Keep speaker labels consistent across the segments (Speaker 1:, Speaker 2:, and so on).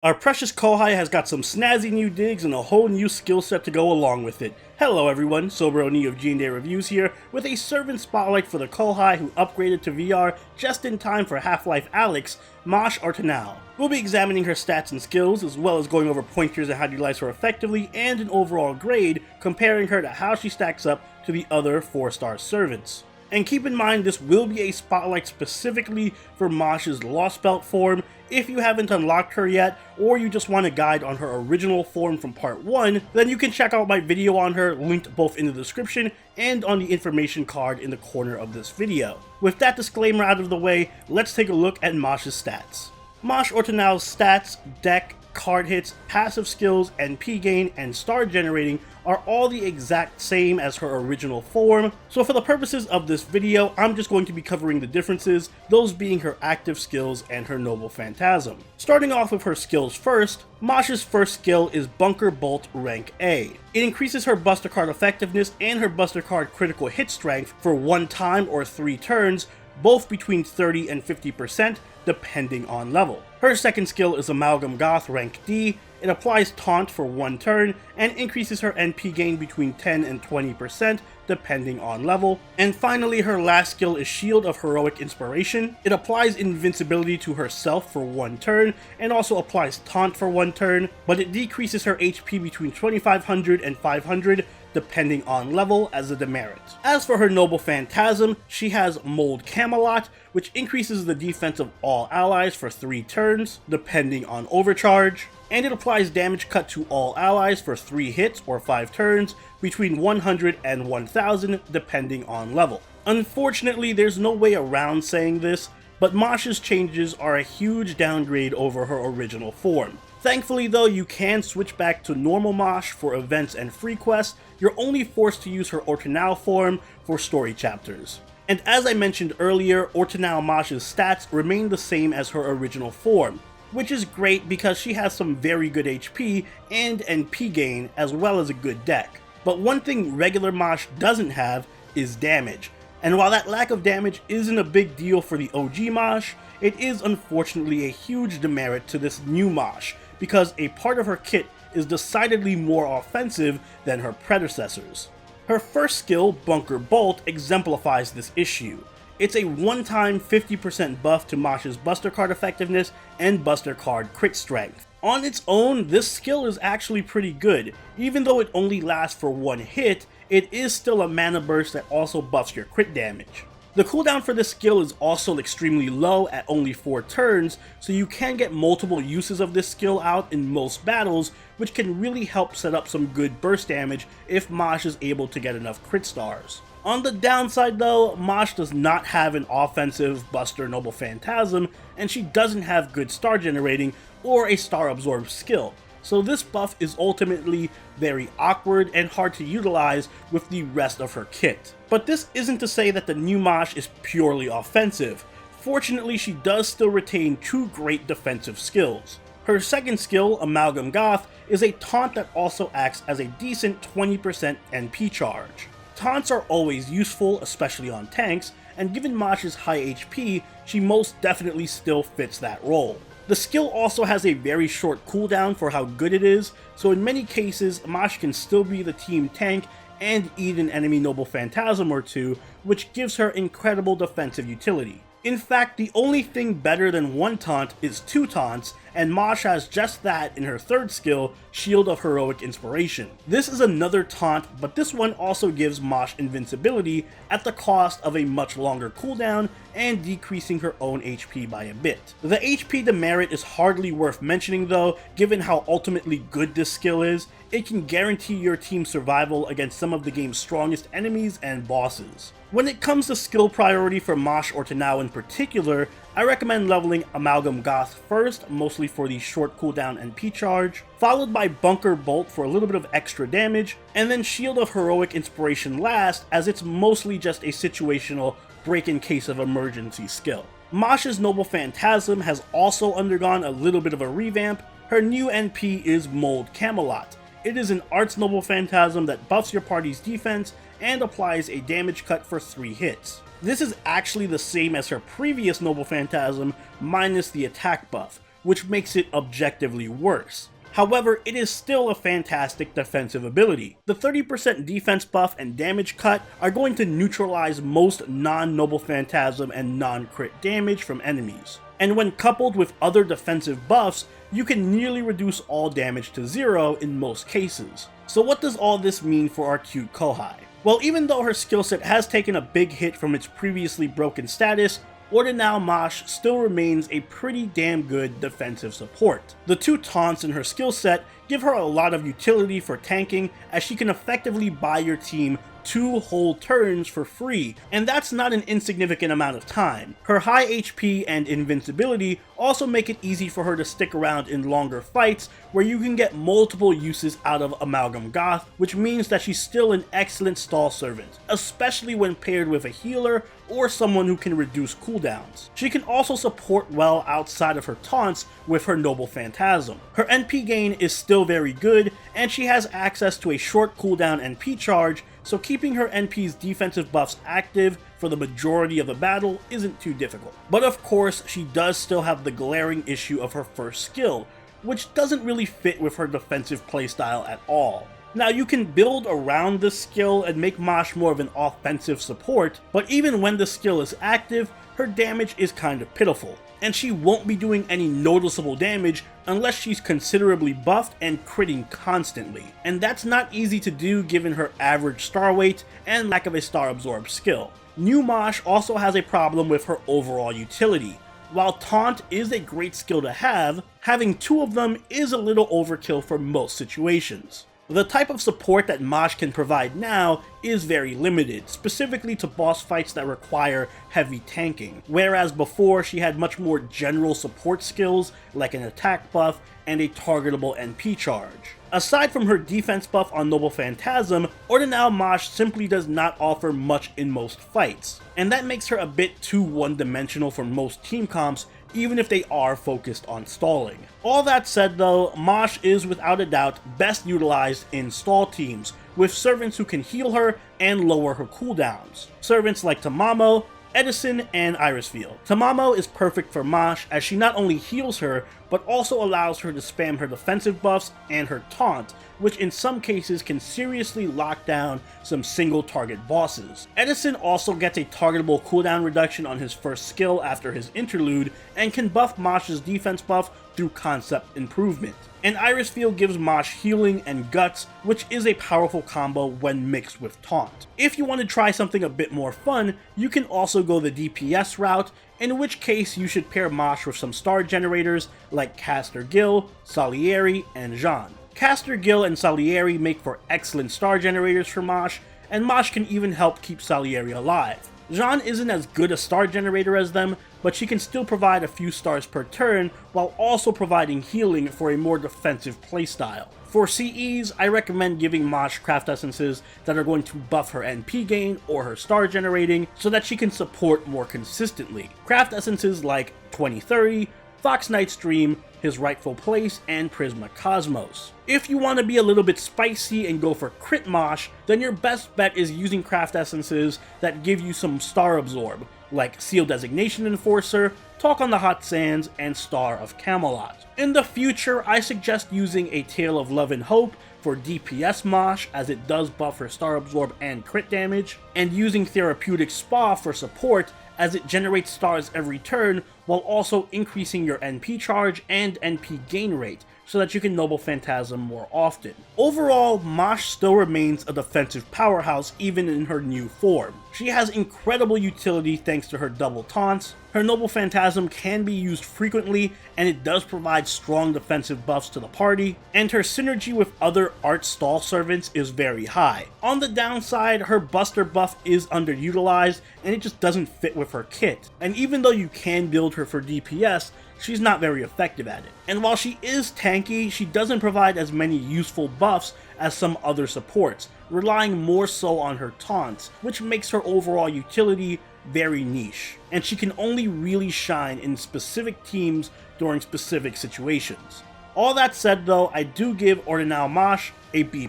Speaker 1: Our precious kouhai has got some snazzy new digs and a whole new skill set to go along with it. Hello everyone, Soberoni of G&A Reviews here, with a servant spotlight for the kouhai who upgraded to VR just in time for Half-Life Alyx, Mosh Ortenaus. We'll be examining her stats and skills, as well as going over pointers and how to utilize her effectively, and an overall grade, comparing her to how she stacks up to the other 4-star servants. And keep in mind, this will be a spotlight specifically for Mosh's Lost Belt form. If you haven't unlocked her yet, or you just want a guide on her original form from part 1, then you can check out my video on her, linked both in the description and on the information card in the corner of this video. With that disclaimer out of the way, let's take a look at Mosh's stats. Mosh Ortenaus' stats, deck, card hits, passive skills, NP gain, and star generating are all the exact same as her original form, so for the purposes of this video, I'm just going to be covering the differences, those being her active skills and her noble phantasm. Starting off with her skills first, Mosh's first skill is Bunker Bolt rank A. It increases her Buster Card effectiveness and her Buster Card critical hit strength for 1 time or 3 turns, both between 30 and 50% depending on level. Her second skill is Amalgam Goth rank D. It applies Taunt for 1 turn and increases her NP gain between 10 and 20% depending on level. And finally, her last skill is Shield of Heroic Inspiration. It applies invincibility to herself for 1 turn and also applies Taunt for 1 turn, but it decreases her HP between 2500 and 500 depending on level as a demerit. As for her noble phantasm, she has Mold Camelot, which increases the defense of all allies for 3 turns depending on overcharge, and it applies damage cut to all allies for 3 hits or 5 turns between 100 and 1000 depending on level. Unfortunately, there's no way around saying this, but Mosh's changes are a huge downgrade over her original form. Thankfully though, you can switch back to normal Mosh for events and free quests. You're only forced to use her Ortenaus form for story chapters. And as I mentioned earlier, Ortenaus Mosh's stats remain the same as her original form, which is great because she has some very good HP and NP gain as well as a good deck. But one thing regular Mosh doesn't have is damage. And while that lack of damage isn't a big deal for the OG Mosh, it is unfortunately a huge demerit to this new Mosh, because a part of her kit is decidedly more offensive than her predecessors. Her first skill, Bunker Bolt, exemplifies this issue. It's a one-time 50% buff to Mosh's Buster Card effectiveness and Buster Card crit strength. On its own, this skill is actually pretty good. Even though it only lasts for 1 hit, it is still a mana burst that also buffs your crit damage. The cooldown for this skill is also extremely low at only 4 turns, so you can get multiple uses of this skill out in most battles, which can really help set up some good burst damage if Mosh is able to get enough crit stars. On the downside though, Mosh does not have an offensive Buster Noble Phantasm, and she doesn't have good star generating or a star absorb skill. So this buff is ultimately very awkward and hard to utilize with the rest of her kit. But this isn't to say that the new Mosh is purely offensive. Fortunately, she does still retain 2 great defensive skills. Her second skill, Amalgam Goth, is a taunt that also acts as a decent 20% NP charge. Taunts are always useful, especially on tanks, and given Mosh's high HP, she most definitely still fits that role. The skill also has a very short cooldown for how good it is, so in many cases, Mosh can still be the team tank and eat an enemy noble phantasm or 2, which gives her incredible defensive utility. In fact, the only thing better than 1 taunt is 2 taunts, and Mosh has just that in her third skill, Shield of Heroic Inspiration. This is another taunt, but this one also gives Mosh invincibility at the cost of a much longer cooldown and decreasing her own HP by a bit. The HP demerit is hardly worth mentioning though, given how ultimately good this skill is. It can guarantee your team's survival against some of the game's strongest enemies and bosses. When it comes to skill priority for Mosh Ortenaus in particular, I recommend leveling Amalgam Goth first, mostly for the short cooldown and NP charge, followed by Bunker Bolt for a little bit of extra damage, and then Shield of Heroic Inspiration last, as it's mostly just a situational break in case of emergency skill. Mosh's Noble Phantasm has also undergone a little bit of a revamp. Her new NP is Mold Camelot. It is an Arts Noble Phantasm that buffs your party's defense and applies a damage cut for 3 hits. This is actually the same as her previous Noble Phantasm minus the attack buff, which makes it objectively worse. However, it is still a fantastic defensive ability. The 30% defense buff and damage cut are going to neutralize most non-Noble Phantasm and non-crit damage from enemies. And when coupled with other defensive buffs, you can nearly reduce all damage to 0 in most cases. So what does all this mean for our cute kouhai? Well, even though her skillset has taken a big hit from its previously broken status, Ortenaus still remains a pretty damn good defensive support. The 2 taunts in her skillset give her a lot of utility for tanking, as she can effectively buy your team 2 whole turns for free, and that's not an insignificant amount of time. Her high HP and invincibility also make it easy for her to stick around in longer fights where you can get multiple uses out of Amalgam Goth, which means that she's still an excellent stall servant, especially when paired with a healer or someone who can reduce cooldowns. She can also support well outside of her taunts with her Noble Phantasm. Her NP gain is still very good, and she has access to a short cooldown NP charge, so keeping her NP's defensive buffs active for the majority of the battle isn't too difficult. But of course, she does still have the glaring issue of her first skill, which doesn't really fit with her defensive playstyle at all. Now, you can build around this skill and make Mosh more of an offensive support, but even when the skill is active, her damage is kind of pitiful, and she won't be doing any noticeable damage unless she's considerably buffed and critting constantly. And that's not easy to do given her average star weight and lack of a star absorb skill. New Mosh also has a problem with her overall utility. While Taunt is a great skill to have, having 2 of them is a little overkill for most situations. The type of support that Mosh can provide now is very limited, specifically to boss fights that require heavy tanking, whereas before she had much more general support skills like an attack buff and a targetable NP charge. Aside from her defense buff on Noble Phantasm, Ortenaus simply does not offer much in most fights, and that makes her a bit too one-dimensional for most team comps, even if they are focused on stalling. All that said though, Mosh is without a doubt best utilized in stall teams, with servants who can heal her and lower her cooldowns. Servants like Tamamo, Edison, and Irisfield. Tamamo is perfect for Mosh as she not only heals her, but also allows her to spam her defensive buffs and her taunt, which in some cases can seriously lock down some single target bosses. Edison also gets a targetable cooldown reduction on his first skill after his interlude, and can buff Mosh's defense buff through concept improvement. And Irisfield gives Mosh healing and guts, which is a powerful combo when mixed with taunt. If you want to try something a bit more fun, you can also go the DPS route, in which case you should pair Mosh with some star generators like Caster Gil, Salieri, and Jean. Caster Gil and Salieri make for excellent star generators for Mosh, and Mosh can even help keep Salieri alive. Jean isn't as good a star generator as them, but she can still provide a few stars per turn while also providing healing for a more defensive playstyle. For CEs, I recommend giving Mosh craft essences that are going to buff her NP gain or her star generating so that she can support more consistently. Craft essences like 2030, Fox Knight's Dream, His Rightful Place, and Prisma Cosmos. If you want to be a little bit spicy and go for crit Mosh, then your best bet is using craft essences that give you some star absorb, like Seal Designation Enforcer, Talk on the Hot Sands, and Star of Camelot. In the future, I suggest using A Tale of Love and Hope for DPS Mosh, as it does buff her star absorb and crit damage, and using Therapeutic Spa for support, as it generates stars every turn while also increasing your NP charge and NP gain rate, so that you can Noble Phantasm more often. Overall, Mosh still remains a defensive powerhouse even in her new form. She has incredible utility thanks to her double taunts, her Noble Phantasm can be used frequently, and it does provide strong defensive buffs to the party, and her synergy with other art stall servants is very high. On the downside, her Buster buff is underutilized, and it just doesn't fit with her kit. And even though you can build her for DPS, she's not very effective at it. And while she is tanky, she doesn't provide as many useful buffs as some other supports, relying more so on her taunts, which makes her overall utility very niche, and she can only really shine in specific teams during specific situations. All that said though, I do give Ortenaus a B+.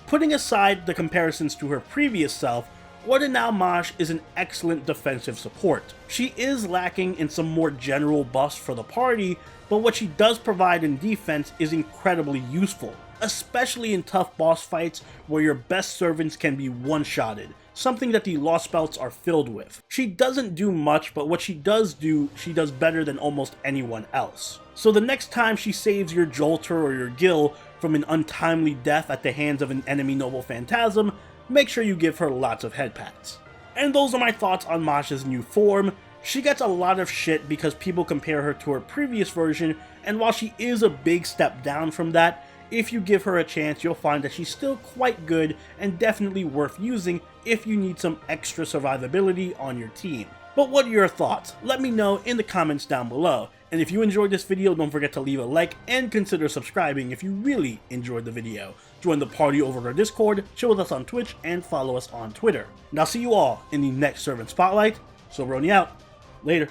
Speaker 1: Putting aside the comparisons to her previous self, Ortenaus Maj is an excellent defensive support. She is lacking in some more general buffs for the party, but what she does provide in defense is incredibly useful, especially in tough boss fights where your best servants can be one-shotted, something that the Lost Belts are filled with. She doesn't do much, but what she does do, she does better than almost anyone else. So the next time she saves your Jolter or your Gil from an untimely death at the hands of an enemy Noble Phantasm, make sure you give her lots of head pats. And those are my thoughts on Maj's new form. She gets a lot of shit because people compare her to her previous version, and while she is a big step down from that, if you give her a chance, you'll find that she's still quite good and definitely worth using if you need some extra survivability on your team. But what are your thoughts? Let me know in the comments down below. And if you enjoyed this video, don't forget to leave a like and consider subscribing if you really enjoyed the video. Join the party over at our Discord, chill with us on Twitch, and follow us on Twitter. And I'll see you all in the next Servant Spotlight. Soberoni out. Later.